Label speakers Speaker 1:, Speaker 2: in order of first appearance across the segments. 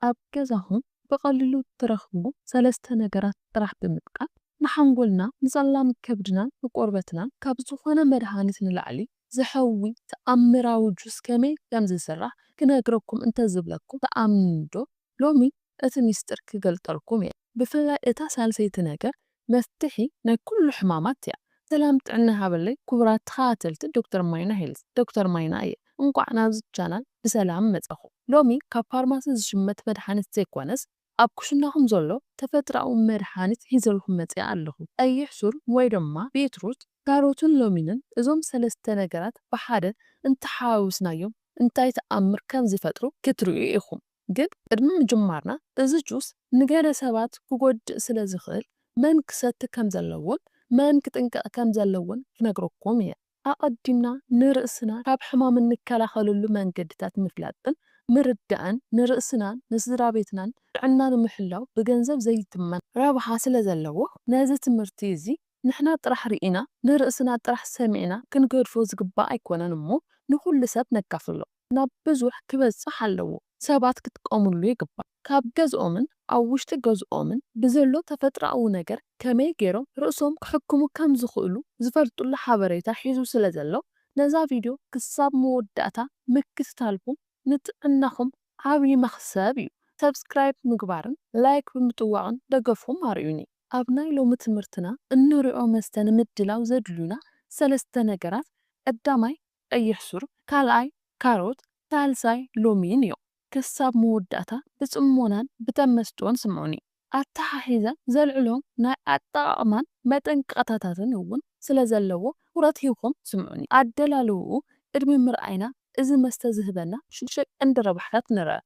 Speaker 1: ኣብ ገዛኹም ብቐሊሉ ትረኽቡ ሰለስተ ነገራት ጥራሕ ብምጥቃም ንሓንጎልና ንጸላም ከብድናን ቆርበትናን ካብ ዝኾነ መድሃኒት ንላዕሊ ዝሐዊ ተኣምራዊ ጁስ ከመይ ከም ዝስራሕ ክነግረኩም እንተዝብለኩም ተኣምዶ ሎሚ እቲ ሚስጥር ክገልጠልኩም እየ። ብፍላይ እታ ሳልሰይቲ ነገር መፍትሒ ናይ ኩሉ ሕማማት እያ። ሰላም ጥዕና ሃበለይ ክቡራት ተኸታተልቲ ዶክተር ማይና ሄልዝ ዶክተር ማይና እየ። እንኳዕ ናብዚ ቻናል ብሰላም መጻኹ። ሎሚ ካብ ፋርማሲ ዝሽመት መድሃኒት ዘይኮነስ ኣብ ኩሽናኹም ዘሎ ተፈጥራዊ መድሃኒት ሒዘልኩም መጽያ ኣለኹ። ቀይሕ ሱር ወይ ድማ ቤትሩት፣ ካሮትን ሎሚንን እዞም ሰለስተ ነገራት ብሓደ እንተሓዋዊስናዮም እንታይ ተኣምር ከም ዝፈጥሩ ክትርእዩ ኢኹም። ግን ቅድሚ ምጅማርና እዚ ጁስ ንገለ ሰባት ክጎድእ ስለ ዝኽእል መን ክሰቲ ከም ዘለዎን መን ክጥንቀቕ ከም ዘለዎን ክነግረኩም እየ። ኣቐዲምና ንርእስና ካብ ሕማም እንከላኸለሉ መንገድታት ምፍላጥን ምርዳእን ንርእስናን ንስድራ ቤትናን ጥዕና ንምሕላው ብገንዘብ ዘይትመን ረብሓ ስለ ዘለዎ ነዚ ትምህርቲ እዚ ንሕና ጥራሕ ርኢና ንርእስና ጥራሕ ሰሚዕና ክንገድፎ ዝግባእ ኣይኮነን እሞ ንኹሉ ሰብ ነካፍሎ ናብ ብዙሕ ክበጽሕ ኣለዎ ሰባት ክትጥቀሙሉ ይግባእ። ካብ ገዝኦምን ኣብ ውሽጢ ገዝኦምን ብዘሎ ተፈጥራዊ ነገር ከመይ ገይሮም ርእሶም ክሕክሙ ከም ዝኽእሉ ዝፈልጡሉ ሓበሬታ ሒዙ ስለ ዘሎ ነዛ ቪድዮ ክሳብ መወዳእታ ምክትታልኩም ንጥዕናኹም ዓብዪ መኽሰብ እዩ። ሰብስክራይብ ምግባርን ላይክ ብምጥዋቕን ደገፍኩም ኣርዩኒ። ኣብ ናይ ሎሚ ትምህርትና እንሪኦ መስተ ንምድላው ዘድልዩና ሰለስተ ነገራት ቀዳማይ ቀይሕ ሱር፣ ካልኣይ ካሮት፣ ሳልሳይ ሎሚን እዮም። ክሳብ መወዳእታ ብጽሞናን ብተመስጥኦን ስምዑኒ። ኣተሓሒዘ ዘልዕሎም ናይ ኣጠቓቕማን መጠንቀቕታታትን እውን ስለ ዘለዎ ትኩረት ሂብኩም ስምዑኒ። ኣደላልውኡ ቅድሚ ምርኣይና እዚ መስተ ዝህበና ሽዱሽተ ቀንዲ ረብሓታት ንርአ።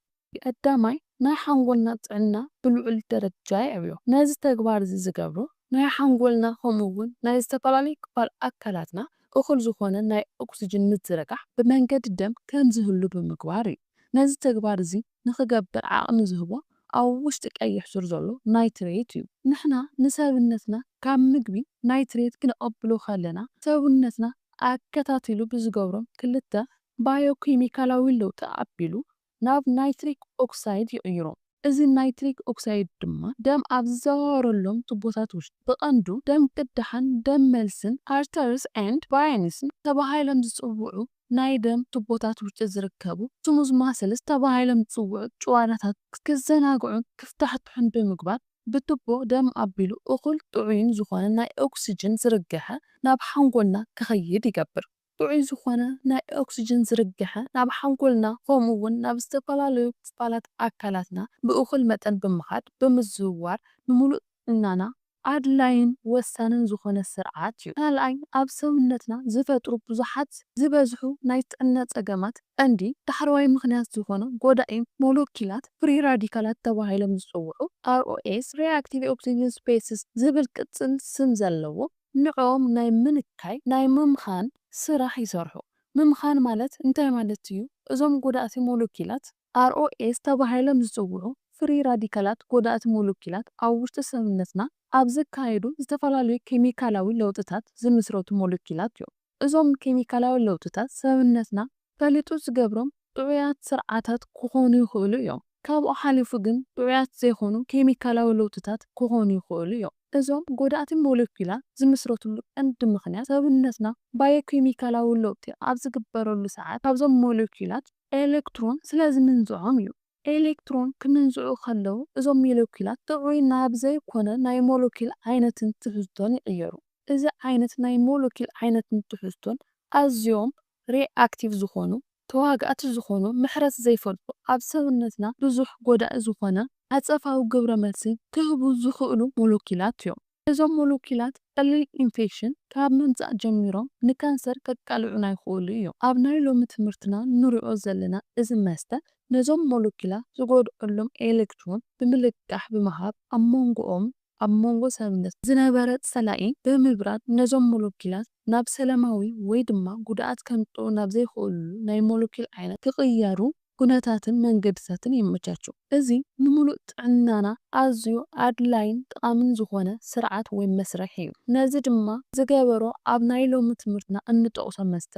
Speaker 1: ቀዳማይ ናይ ሓንጎልና ጥዕና ብልዑል ደረጃ የዕብዮ። ነዚ ተግባር እዚ ዝገብሮ ናይ ሓንጎልና ከምኡውን ናይ ዝተፈላለዩ ክፋል ኣካላትና እኹል ዝኾነ ናይ ኦክሲጅን ምዝርጋሕ ብመንገዲ ደም ከም ዝህሉ ብምግባር እዩ። ነዚ ተግባር እዚ ንኽገብር ዓቕሚ ዝህቦ ኣብ ውሽጢ ቀይሕ ሱር ዘሎ ናይትሬት እዩ። ንሕና ንሰብነትና ካብ ምግቢ ናይትሬት ክንቐብሎ ከለና ሰብነትና ኣከታቲሉ ብዝገብሮም ክልተ ባዮኬሚካላዊ ለውጢ ኣቢሉ ናብ ናይትሪክ ኦክሳይድ ይቕይሮም። እዚ ናይትሪክ ኦክሳይድ ድማ ደም ኣብ ዝዘዋወረሎም ቱቦታት ውሽጢ ብቐንዱ ደም ቅዳሕን ደም መልስን ኣርተሪስ ኤንድ ቫይንስን ተባሂሎም ዝጽውዑ ናይ ደም ቱቦታት ውሽጢ ዝርከቡ ስሙዝ ማስልስ ተባሂሎም ዝጽውዑ ጭዋዳታት ክዘናግዑን ክፍታሕትሑን ብምግባር ብቱቦ ደም ኣቢሉ እኹል ጥዑይን ዝኾነ ናይ ኦክሲጅን ዝርግሐ ናብ ሓንጎልና ክኸይድ ይገብር። ጥዑይ ዝኾነ ናይ ኦክሲጅን ዝርግሐ ናብ ሓንጎልና ከምኡውን ናብ ዝተፈላለዩ ክፋላት ኣካላትና ብእኹል መጠን ብምኻድ ብምዝውዋር ንምሉእ ጥዕናና ኣድላይን ወሳንን ዝኾነ ስርዓት እዩ። ካልኣይ ኣብ ሰውነትና ዝፈጥሩ ብዙሓት ዝበዝሑ ናይ ጥዕና ፀገማት ቀንዲ ዳሕረዋይ ምኽንያት ዝኾነ ጎዳኢ ሞለኪላት ፍሪ ራዲካላት ተባሂሎም ዝጽውዑ ROS ሪአክቲቭ ኦክሲጅን ስፔሲስ ዝብል ቅጽል ስም ዘለዎ ንዖም ናይ ምንካይ ናይ ምምኻን ስራሕ ይሰርሑ። ምምኻን ማለት እንታይ ማለት እዩ? እዞም ጎዳእቲ ሞለኪላት ROS ተባሂሎም ዝጽውዑ ፍሪ ራዲካላት ጎዳእቲ ሞለኪላት ኣብ ውሽጢ ሰውነትና ኣብ ዝካየዱ ዝተፈላለዩ ኬሚካላዊ ለውጥታት ዝምስረቱ ሞለኪላት እዮም። እዞም ኬሚካላዊ ለውጥታት ሰውነትና ፈሊጡ ዝገብሮም ጥዑያት ስርዓታት ክኾኑ ይኽእሉ እዮም። ካብኡ ሓሊፉ ግን ጥዑያት ዘይኮኑ ኬሚካላዊ ለውጥታት ክኾኑ ይኽእሉ እዮም። እዞም ጎዳእቲ ሞለኪላት ዝምስረቱሉ ቀንዲ ምኽንያት ሰውነትና ባዮኬሚካላዊ ለውጢ ኣብ ዝግበረሉ ሰዓት ካብዞም ሞለኪላት ኤሌክትሮን ስለ ዝምንዝዖም እዩ። ኤሌክትሮን ክምንዝዑ ከለዉ እዞም ሞለኪላት ጥዑይ ናብ ዘይኮነ ናይ ሞለኪል ዓይነትን ትሕዝቶን ይቕየሩ። እዚ ዓይነት ናይ ሞለኪል ዓይነትን ትሕዝቶን ኣዝዮም ሪአክቲቭ ዝኾኑ ተዋጋእቲ ዝኾኑ ምሕረት ዘይፈልጡ ኣብ ሰውነትና ብዙሕ ጎዳኢ ዝኾነ ኣጸፋዊ ግብረ መልሲ ክህቡ ዝኽእሉ ሞለኪላት እዮም። እዞም ሞለኪላት ቀሊል ኢንፌክሽን ካብ ምምጻእ ጀሚሮም ንካንሰር ከቃልዑና ይኽእሉ እዮም። ኣብ ናይ ሎሚ ትምህርትና ንሪኦ ዘለና እዚ መስተ ነዞም ሞለኪላት ዝጎድኡሎም ኤሌክትሮን ብምልቃሕ ብምሃብ ኣብ መንጎ ሰውነት ዝነበረ ጸላኢ ብምብራድ ነዞም ሞለኪላት ናብ ሰላማዊ ወይ ድማ ጉድኣት ከምጥኡ ናብ ዘይኽእሉ ናይ ሞለኪል ዓይነት ክቕየሩ ኩነታትን መንገድታትን ይመቻቹ። እዚ ንምሉእ ጥዕናና ኣዝዩ ኣድላይን ጠቓምን ዝኾነ ስርዓት ወይ መስርሕ እዩ። ነዚ ድማ ዝገበሮ ኣብ ናይ ሎሚ ትምህርትና እንጠቕሶ መስተ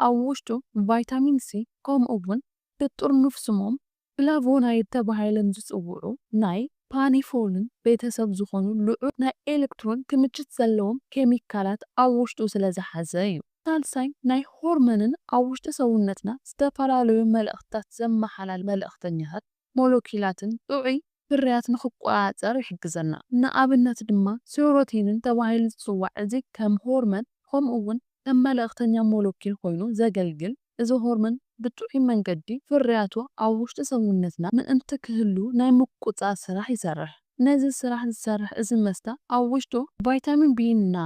Speaker 1: ኣብ ውሽጡ ቫይታሚን C ከምኡውን ብጥርሙዝ ስሞም ፍላቮናይድ ተባሂሎም ዝጽውዑ ናይ ፓኒፎልን ቤተሰብ ዝኾኑ ልዑል ናይ ኤሌክትሮን ክምችት ዘለዎም ኬሚካላት ኣብ ውሽጡ ስለ ዝሓዘ እዩ። ሳልሳይ ናይ ሆርሞንን ኣብ ውሽጢ ሰውነትና ዝተፈላለዩ መልእኽትታት ዘመሓላልፉ መልእኽተኛታት ሞለኪላትን ጥዑይ ፍርያት ንኽቆጻጸር ይሕግዘና። ንኣብነት ድማ ሴሮቶኒን ተባሂሉ ዝጽዋዕ እዚ ከም ሆርሞን ከምኡ'ውን ከም መልእኽተኛ ሞለኪል ኮይኑ ዘገልግል እዚ ሆርሞን ብጥዑይ መንገዲ ፍርያቱ ኣብ ውሽጢ ሰውነትና ምእንቲ ክህሉ ናይ ምቁጽጻር ስራሕ ይሰርሕ። ነዚ ስራሕ ዝሰርሕ እዚ መስተ ኣብ ውሽጡ ቫይታሚን B9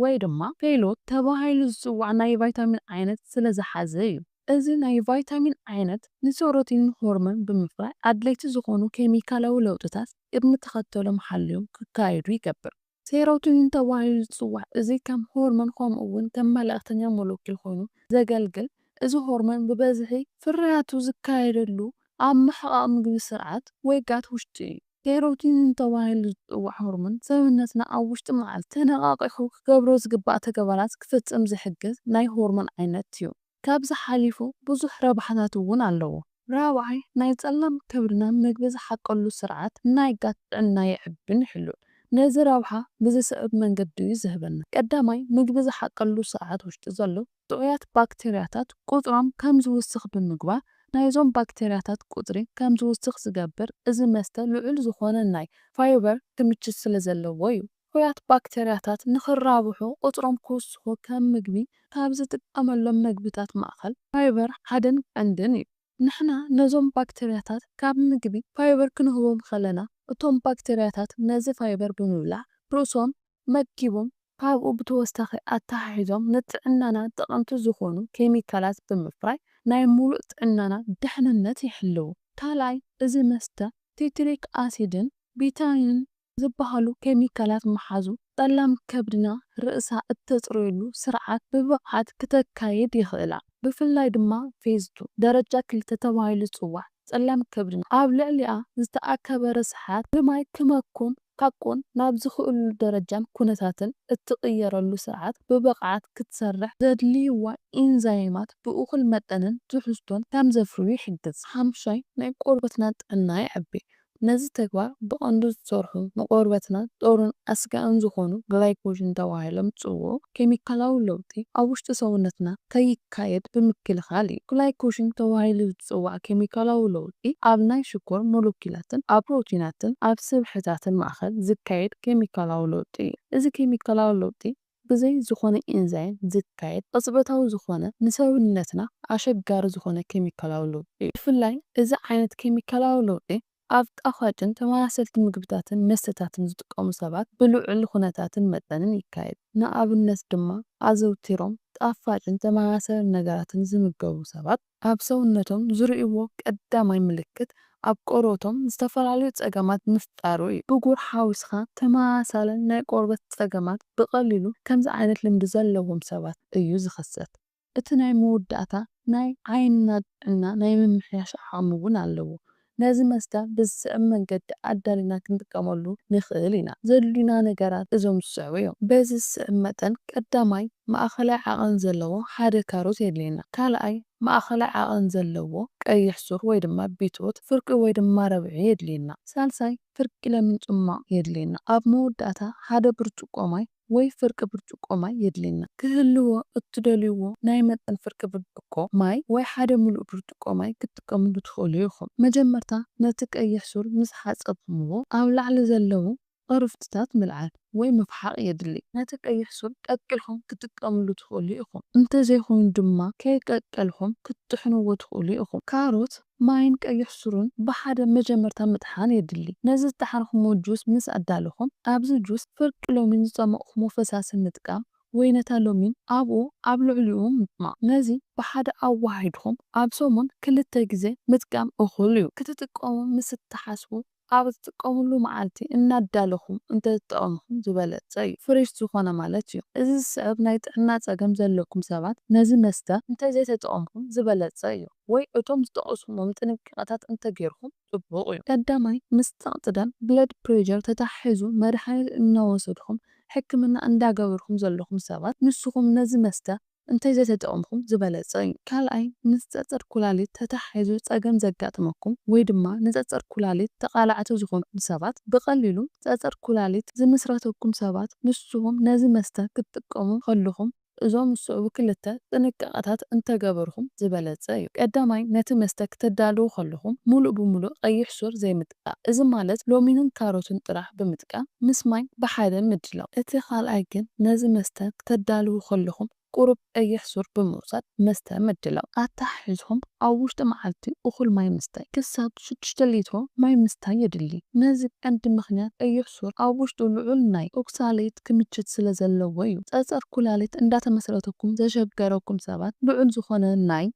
Speaker 1: ወይ ድማ ፌሎት ተባሂሉ ዝጽዋዕ ናይ ቫይታሚን ዓይነት ስለ ዝሓዘ እዩ። እዚ ናይ ቫይታሚን ዓይነት ንሴሮቶኒን ሆርሞን ብምፍራይ ኣድለይቲ ዝኾኑ ኬሚካላዊ ለውጥታት ቅድሚ ተኸተሎም ሓልዮም ክካየዱ ይገብር። ሴሮቶኒን ተባሂሉ ዝጽዋዕ እዚ ከም ሆርሞን ከምኡ'ውን ከም መልእኽተኛ ሞለኪል ኮይኑ ዘገልግል እዚ ሆርሞን ብበዝሒ ፍርያቱ ዝካየደሉ ኣብ ምሕቃቕ ምግቢ ስርዓት ወይ ጋት ውሽጢ እዩ። ሴሮቶኒን ተባሂሉ ዝጽዋዕ ሆርሞን ሰውነትና ኣብ ውሽጢ መዓልቲ ተነቓቂሑ ክገብሮ ዝግባእ ተግባራት ክፍጽም ዝሕግዝ ናይ ሆርሞን ዓይነት እዩ። ካብዚ ሓሊፉ ብዙሕ ረብሓታት እውን ኣለዎ። ራብዓይ ናይ ጸላም ከብድና ምግቢ ዝሓቀሉ ስርዓት ናይ ጋት ጥዕና ይዕብን ይሕልው። ነዚ ረብሓ ብዝስዕብ መንገዲ እዩ ዝህበና። ቀዳማይ ምግቢ ዝሓቀሉ ስርዓት ውሽጢ ዘሎ ጥዑያት ባክቴርያታት ቁጽሮም ከም ዝውስኽ ብምግባር ናይዞም ባክቴርያታት ቁጽሪ ከም ዝውስኽ ዝገብር እዚ መስተ ልዑል ዝኾነ ናይ ፋይበር ክምችት ስለ ዘለዎ እዩ። ጥዑያት ባክቴርያታት ንኽራብሑ ቁጽሮም ክውስኹ ከም ምግቢ ካብ ዝጥቀመሎም ምግብታት ማእኸል ፋይበር ሓደን ቀንድን እዩ። ንሕና ነዞም ባክቴርያታት ካብ ምግቢ ፋይበር ክንህቦም ከለና እቶም ባክቴርያታት ነዚ ፋይበር ብምብላዕ ርእሶም መጊቦም ካብኡ ብተወሳኺ ኣተሓሒዞም ንጥዕናና ጠቐምቲ ዝኾኑ ኬሚካላት ብምፍራይ ናይ ሙሉእ ጥዕናና ድሕንነት ይሕልው። ካልኣይ እዚ መስተ ሲትሪክ ኣሲድን ቢታሚንን ዝበሃሉ ኬሚካላት መሓዙ ጸላም ከብድና ርእሳ እተጽርየሉ ስርዓት ብብቕዓት ክተካይድ ይኽእላ። ብፍላይ ድማ ፌዝ 2 ደረጃ 2 ተባሂሉ ዝጽዋዕ ጸላም ከብድና ኣብ ልዕሊኣ ዝተኣከበ ርስሓት ብማይ ክመኩን ካቆን ናብ ዝኽእሉ ደረጃን ኩነታትን እትቕየረሉ ስርዓት ብብቕዓት ክትሰርሕ ዘድልይዋ ኢንዛይማት ብእኹል መጠንን ትሕዝቶን ከም ዘፍርዩ ይሕግዝ። ሓምሻይ ናይ ቆርበትና ጥዕና ይዕቢ። ነዚ ተግባር ብቐንዱ ዝሰርሑ ንቆርበትና ጦርን ኣስጋእን ዝኾኑ ግላይኮጅን ተባሂሎም ዝጽውዑ ኬሚካላዊ ለውጢ ኣብ ውሽጢ ሰውነትና ከይካየድ ብምክልኻል እዩ። ግላይኮጅን ተባሂሉ ዝጽዋዕ ኬሚካላዊ ለውጢ ኣብ ናይ ሽኮር ሞለኪላትን ኣብ ፕሮቲናትን ኣብ ስብሕታትን ማእኸል ዝካየድ ኬሚካላዊ ለውጢ እዩ። እዚ ኬሚካላዊ ለውጢ ብዘይ ዝኾነ ኢንዛይም ዝካየድ ቅጽበታዊ ዝኾነ ንሰውነትና ኣሸጋሪ ዝኾነ ኬሚካላዊ ለውጢ እዩ። ብፍላይ እዚ ዓይነት ኬሚካላዊ ለውጢ ኣብ ጣፋጭን ተመሳሰልቲ ምግብታትን መስተታትን ዝጥቀሙ ሰባት ብልዑል ኩነታትን መጠንን ይካየድ። ንኣብነት ድማ ኣዘውቲሮም ጣፋጭን ተመሳሳሊ ነገራትን ዝምገቡ ሰባት ኣብ ሰውነቶም ዝርእይዎ ቀዳማይ ምልክት ኣብ ቆርበቶም ዝተፈላለዩ ጸገማት ምፍጣሩ እዩ። ብጉር ሓዊስኻ ተመሳሳሊ ናይ ቆርበት ጸገማት ብቐሊሉ ከምዚ ዓይነት ልምዲ ዘለዎም ሰባት እዩ ዝኽሰት። እቲ ናይ መወዳእታ ናይ ዓይንና ጥዕና ናይ ምምሕያሽ ዓቕሚ እውን ኣለዎ። ነዚ መስተ ብዝስዕብ መንገዲ ኣዳሊና ክንጥቀመሉ ንኽእል ኢና። ዘድልዩና ነገራት እዞም ዝስዕቡ እዮም። በዚ ዝስዕብ መጠን ቀዳማይ ማእኸላይ ዓቐን ዘለዎ ሓደ ካሮት የድልየና። ካልኣይ ማእኸላይ ዓቐን ዘለዎ ቀይሕ ሱር ወይ ድማ ቢትሩት ፍርቂ ወይ ድማ ረብዒ የድልየና። ሳልሳይ ፍርቂ ለሚን ጽማቕ የድልየና። ኣብ መወዳእታ ሓደ ብርጭቆ ማይ ወይ ፍርቂ ብርጭቆ ማይ የድልየና። ክህልዎ እትደልይዎ ናይ መጠን ፍርቂ ብርጭቆ ማይ ወይ ሓደ ሙሉእ ብርጭቆ ማይ ክትጥቀምሉ ትኽእሉ ኢኹም። መጀመርታ ነቲ ቀይሕ ሱር ምስ ሓጸብኩምዎ ኣብ ላዕሊ ዘለዉ ቅርፍትታት ምልዓል ወይ ምፍሓቕ የድሊ። ነቲ ቀይሕ ሱር ቀቅልኩም ክትጥቀምሉ ትኽእሉ ኢኹም። እንተዘይኮይኑ ድማ ከይቀቀልኩም ክትጥሕንዎ ትኽእሉ ኢኹም። ካሮት ማይን ቀይሕ ሱርን ብሓደ መጀመርታ ምጥሓን የድሊ። ነዚ ዝጠሓንኩሞ ጁስ ምስ ኣዳለኹም ኣብዚ ጁስ ፍርቂ ሎሚን ዝፀመቕኩሞ ፈሳሲ ምጥቃም ወይ ነታ ሎሚን ኣብኡ ኣብ ልዕሊኡ ምጥማቕ። ነዚ ብሓደ ኣዋሂድኩም ኣብ ሰሙን 2 ግዜ ምጥቃም እኹል እዩ። ክትጥቀሙ ምስ እትሓስቡ ኣብ ዝጥቀሙሉ መዓልቲ እናዳለኹም እንተዝጠቐምኩም ዝበለጸ እዩ። ፍሬሽ ዝኾነ ማለት እዩ። እዚ ዝስዕብ ናይ ጥዕና ጸገም ዘለኩም ሰባት ነዚ መስተ እንተዘይተጠቐምኩም ዝበለጸ እዩ። ወይ እቶም ዝጠቐስኩሞም ጥንቃቐታት እንተገይርኩም ጽቡቕ እዩ። ቀዳማይ ምስ ተቕጥደም ብለድ ፕሬሸር ተታሒዙ መድሓኒት እናወሰድኩም ሕክምና እንዳገበርኩም ዘለኹም ሰባት ንስኹም ነዚ መስተ እንተይ ዘተጠቐምኩም ዝበለጸ እዩ። ካልኣይ ምስ ጸጸር ኩላሊት ተታሒዙ ጸገም ዘጋጥመኩም ወይ ድማ ንጸጸር ኩላሊት ተቓላዕቲ ዝኾንኩም ሰባት ብቐሊሉ ጸጸር ኩላሊት ዝምስረተኩም ሰባት ንስኹም ነዚ መስተ ክትጥቀሙ ከለኹም እዞም ዝስዕቡ ክልተ ጥንቃቐታት እንተገበርኩም ዝበለጸ እዩ። ቀዳማይ ነቲ መስተ ክትዳልዉ ከለኹም ሙሉእ ብምሉእ ቀይሕ ሱር ዘይምጥቃም፣ እዚ ማለት ሎሚንን ካሮትን ጥራሕ ብምጥቃም ምስ ማይ ብሓደ ምድላው። እቲ ካልኣይ ግን ነዚ መስተ ክትዳልዉ ከለኹም ቁሩብ ቀይሕ ሱር ብምውሳድ መስተ ምድላው። ኣታሒዝኩም ኣብ ውሽጢ መዓልቲ እኹል ማይ ምስታይ ክሳብ 6 ሊትሮ ማይ ምስታይ የድሊ። ነዚ ቀንዲ ምክንያት ቀይሕ ሱር ኣብ ውሽጡ ልዑል ናይ ኦክሳሌት ክምችት ስለ ዘለዎ እዩ። ጸጸር ኩላሊት እንዳተመስረተኩም ዘሸገረኩም ሰባት ልዑል ዝኾነ ናይ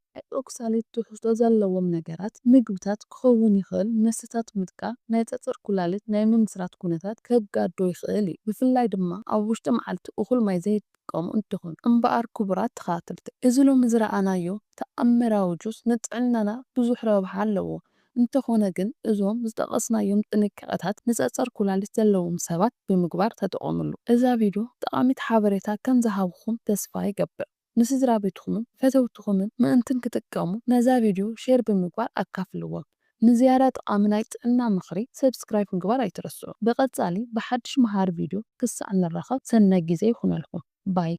Speaker 1: ኦክሳሌት ትሕዝቶ ዘለዎም ነገራት ምግብታት ክኸውን ይኽእል መስተታት ምጥቃም ናይ ጸጸር ኩላሊት ናይ ምምስራት ኩነታት ከጋዶ ይኽእል እዩ። ብፍላይ ድማ ኣብ ውሽጢ መዓልቲ እኹል ማይ ዘይጥቀሙ እንትኾኑ እምበኣር ክቡራት ተኸታተልቲ እዚ ሎሚ ዝረኣናዮ ተኣምራዊ ጁስ ንጥዕናና ብዙሕ ረብሓ ኣለዎ። እንተኾነ ግን እዞም ዝጠቐስናዮም ጥንቃቐታት ንጸጸር ኩላሊት ዘለዎም ሰባት ብምግባር ተጠቐምሉ። እዛ ቪድዮ ጠቓሚት ሓበሬታ ከም ዝሃብኩም ተስፋ ይገብር። ንስድራ ቤትኩምን ፈተውትኹምን ምእንትን ክጥቀሙ ነዛ ቪድዮ ሼር ብምግባር ኣካፍልዎም። ንዝያዳ ጠቓሚ ናይ ጥዕና ምኽሪ ሰብስክራይብ ምግባር ኣይትረስዑ። ብቐጻሊ ብሓድሽ መሃር ቪድዮ ክሳዕ ንራኸብ ሰናይ ግዜ ይኹነልኩም ባይ